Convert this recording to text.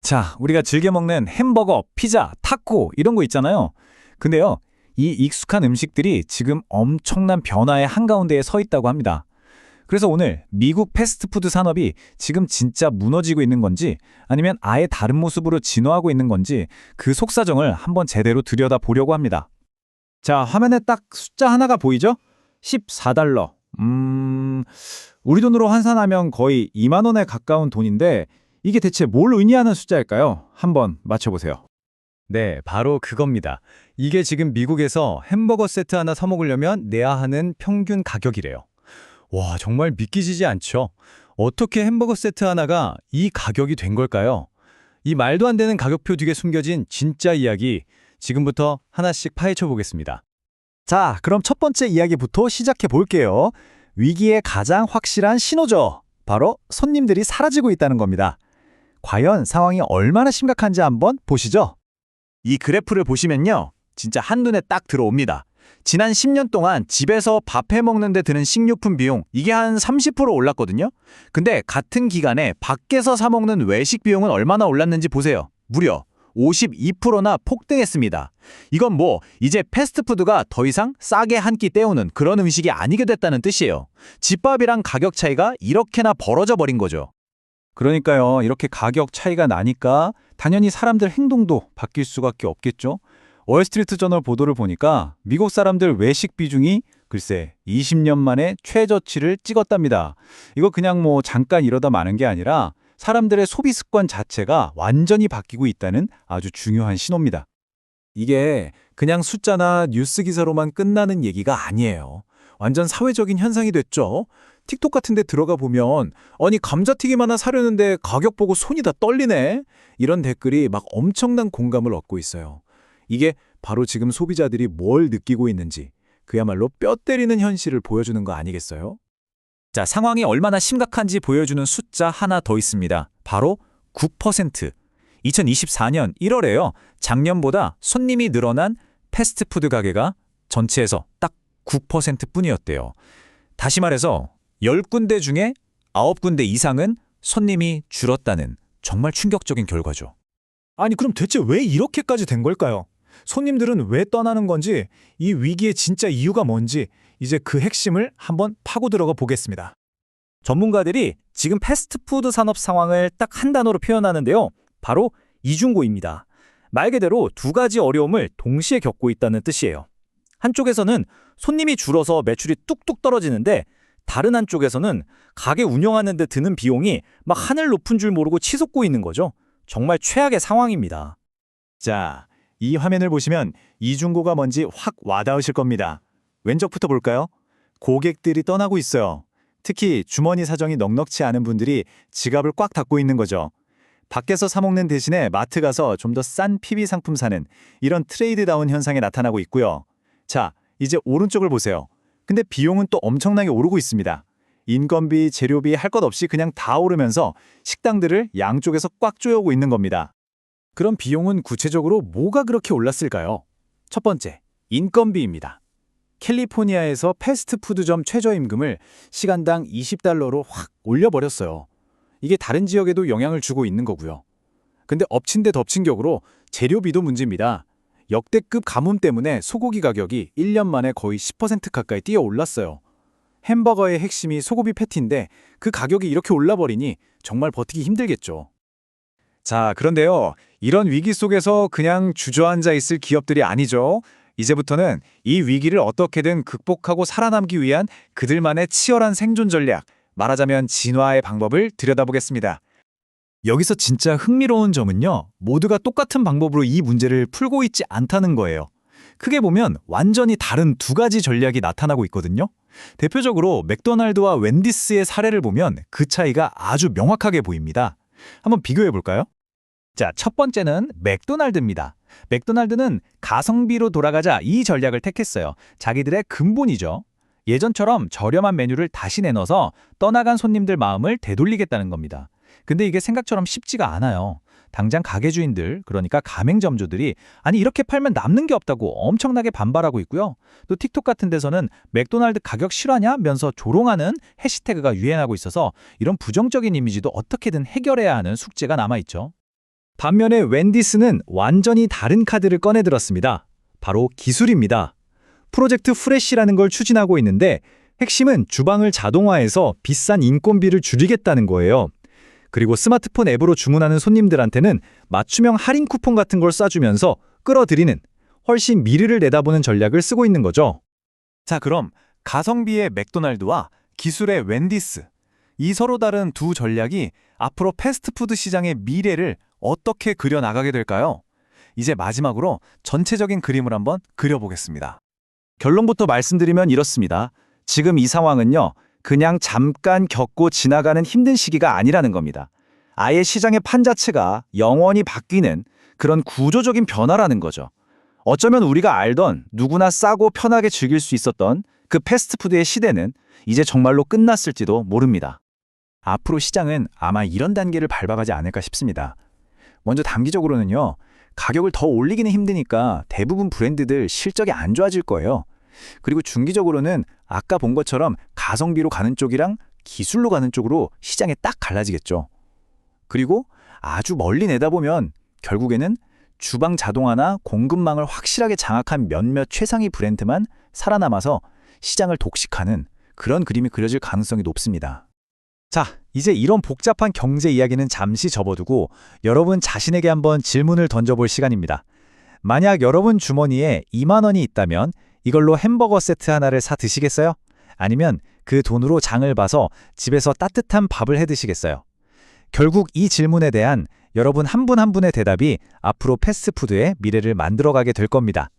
자, 우리가 즐겨 먹는 햄버거, 피자, 타코 이런 거 있잖아요. 근데요, 이 익숙한 음식들이 지금 엄청난 변화의 한가운데에 서 있다고 합니다. 그래서 오늘 미국 패스트푸드 산업이 지금 진짜 무너지고 있는 건지 아니면 아예 다른 모습으로 진화하고 있는 건지 그 속사정을 한번 제대로 들여다보려고 합니다. 자, 화면에 딱 숫자 하나가 보이죠? 14달러. 우리 돈으로 환산하면 거의 2만 원에 가까운 돈인데 이게 대체 뭘 의미하는 숫자일까요? 한번 맞춰보세요. 네, 바로 그겁니다. 이게 지금 미국에서 햄버거 세트 하나 사 먹으려면 내야 하는 평균 가격이래요. 와, 정말 믿기지 않죠? 어떻게 햄버거 세트 하나가 이 가격이 된 걸까요? 이 말도 안 되는 가격표 뒤에 숨겨진 진짜 이야기, 지금부터 하나씩 파헤쳐 보겠습니다. 자, 그럼 첫 번째 이야기부터 시작해 볼게요. 위기의 가장 확실한 신호죠. 바로 손님들이 사라지고 있다는 겁니다. 과연 상황이 얼마나 심각한지 한번 보시죠. 이 그래프를 보시면요. 진짜 한눈에 딱 들어옵니다. 지난 10년 동안 집에서 밥 해 먹는데 드는 식료품 비용, 이게 한 30% 올랐거든요. 근데 같은 기간에 밖에서 사 먹는 외식 비용은 얼마나 올랐는지 보세요. 무려 52%나 폭등했습니다. 이건 이제 패스트푸드가 더 이상 싸게 한 끼 때우는 그런 음식이 아니게 됐다는 뜻이에요. 집밥이랑 가격 차이가 이렇게나 벌어져 버린 거죠. 그러니까요, 이렇게 가격 차이가 나니까 당연히 사람들 행동도 바뀔 수밖에 없겠죠. 월스트리트 저널 보도를 보니까 미국 사람들 외식 비중이 글쎄 20년 만에 최저치를 찍었답니다. 이거 그냥 잠깐 이러다 마는 게 아니라 사람들의 소비 습관 자체가 완전히 바뀌고 있다는 아주 중요한 신호입니다. 이게 그냥 숫자나 뉴스 기사로만 끝나는 얘기가 아니에요. 완전 사회적인 현상이 됐죠. 틱톡 같은 데 들어가 보면 아니 감자튀김 하나 사려는데 가격 보고 손이 다 떨리네. 이런 댓글이 막 엄청난 공감을 얻고 있어요. 이게 바로 지금 소비자들이 뭘 느끼고 있는지 그야말로 뼈 때리는 현실을 보여주는 거 아니겠어요? 자, 상황이 얼마나 심각한지 보여주는 숫자 하나 더 있습니다. 바로 9%. 2024년 1월에요. 작년보다 손님이 늘어난 패스트푸드 가게가 전체에서 딱 9%뿐이었대요. 다시 말해서 10군데 중에 9군데 이상은 손님이 줄었다는 정말 충격적인 결과죠. 아니 그럼 대체 왜 이렇게까지 된 걸까요? 손님들은 왜 떠나는 건지, 이 위기의 진짜 이유가 뭔지 이제 그 핵심을 한번 파고 들어가 보겠습니다. 전문가들이 지금 패스트푸드 산업 상황을 딱 한 단어로 표현하는데요. 바로 이중고입니다. 말 그대로 두 가지 어려움을 동시에 겪고 있다는 뜻이에요. 한쪽에서는 손님이 줄어서 매출이 뚝뚝 떨어지는데 다른 한쪽에서는 가게 운영하는 데 드는 비용이 막 하늘 높은 줄 모르고 치솟고 있는 거죠. 정말 최악의 상황입니다. 자, 이 화면을 보시면 이중고가 뭔지 확 와닿으실 겁니다. 왼쪽부터 볼까요? 고객들이 떠나고 있어요. 특히 주머니 사정이 넉넉치 않은 분들이 지갑을 꽉 닫고 있는 거죠. 밖에서 사 먹는 대신에 마트 가서 좀 더 싼 PB 상품 사는 이런 트레이드다운 현상이 나타나고 있고요. 자, 이제 오른쪽을 보세요. 근데 비용은 또 엄청나게 오르고 있습니다. 인건비, 재료비 할 것 없이 그냥 다 오르면서 식당들을 양쪽에서 꽉 조여오고 있는 겁니다. 그럼 비용은 구체적으로 뭐가 그렇게 올랐을까요? 첫 번째, 인건비입니다. 캘리포니아에서 패스트푸드점 최저임금을 시간당 20달러로 확 올려버렸어요. 이게 다른 지역에도 영향을 주고 있는 거고요. 근데 엎친 데 덮친 격으로 재료비도 문제입니다. 역대급 가뭄 때문에 소고기 가격이 1년 만에 거의 10% 가까이 뛰어 올랐어요. 햄버거의 핵심이 소고기 패티인데 그 가격이 이렇게 올라버리니 정말 버티기 힘들겠죠. 자, 그런데요. 이런 위기 속에서 그냥 주저앉아 있을 기업들이 아니죠. 이제부터는 이 위기를 어떻게든 극복하고 살아남기 위한 그들만의 치열한 생존 전략, 말하자면 진화의 방법을 들여다보겠습니다. 여기서 진짜 흥미로운 점은요. 모두가 똑같은 방법으로 이 문제를 풀고 있지 않다는 거예요. 크게 보면 완전히 다른 두 가지 전략이 나타나고 있거든요. 대표적으로 맥도날드와 웬디스의 사례를 보면 그 차이가 아주 명확하게 보입니다. 한번 비교해 볼까요? 자, 첫 번째는 맥도날드입니다. 맥도날드는 가성비로 돌아가자 이 전략을 택했어요. 자기들의 근본이죠. 예전처럼 저렴한 메뉴를 다시 내놔서 떠나간 손님들 마음을 되돌리겠다는 겁니다. 근데 이게 생각처럼 쉽지가 않아요. 당장 가게 주인들, 그러니까 가맹점주들이 아니 이렇게 팔면 남는 게 없다고 엄청나게 반발하고 있고요. 또 틱톡 같은 데서는 맥도날드 가격 실화냐면서 조롱하는 해시태그가 유행하고 있어서 이런 부정적인 이미지도 어떻게든 해결해야 하는 숙제가 남아있죠. 반면에 웬디스는 완전히 다른 카드를 꺼내들었습니다. 바로 기술입니다. 프로젝트 프레쉬라는 걸 추진하고 있는데 핵심은 주방을 자동화해서 비싼 인건비를 줄이겠다는 거예요. 그리고 스마트폰 앱으로 주문하는 손님들한테는 맞춤형 할인 쿠폰 같은 걸 쏴주면서 끌어들이는 훨씬 미래를 내다보는 전략을 쓰고 있는 거죠. 자, 그럼 가성비의 맥도날드와 기술의 웬디스, 이 서로 다른 두 전략이 앞으로 패스트푸드 시장의 미래를 어떻게 그려나가게 될까요? 이제 마지막으로 전체적인 그림을 한번 그려보겠습니다. 결론부터 말씀드리면 이렇습니다. 지금 이 상황은요, 그냥 잠깐 겪고 지나가는 힘든 시기가 아니라는 겁니다. 아예 시장의 판 자체가 영원히 바뀌는 그런 구조적인 변화라는 거죠. 어쩌면 우리가 알던 누구나 싸고 편하게 즐길 수 있었던 그 패스트푸드의 시대는 이제 정말로 끝났을지도 모릅니다. 앞으로 시장은 아마 이런 단계를 밟아가지 않을까 싶습니다. 먼저 단기적으로는요, 가격을 더 올리기는 힘드니까 대부분 브랜드들 실적이 안 좋아질 거예요. 그리고 중기적으로는 아까 본 것처럼 가성비로 가는 쪽이랑 기술로 가는 쪽으로 시장이 딱 갈라지겠죠. 그리고 아주 멀리 내다보면 결국에는 주방 자동화나 공급망을 확실하게 장악한 몇몇 최상위 브랜드만 살아남아서 시장을 독식하는 그런 그림이 그려질 가능성이 높습니다. 자, 이제 이런 복잡한 경제 이야기는 잠시 접어두고 여러분 자신에게 한번 질문을 던져볼 시간입니다. 만약 여러분 주머니에 2만 원이 있다면 이걸로 햄버거 세트 하나를 사 드시겠어요? 아니면 그 돈으로 장을 봐서 집에서 따뜻한 밥을 해 드시겠어요? 결국 이 질문에 대한 여러분 한 분 한 분의 대답이 앞으로 패스트푸드의 미래를 만들어가게 될 겁니다.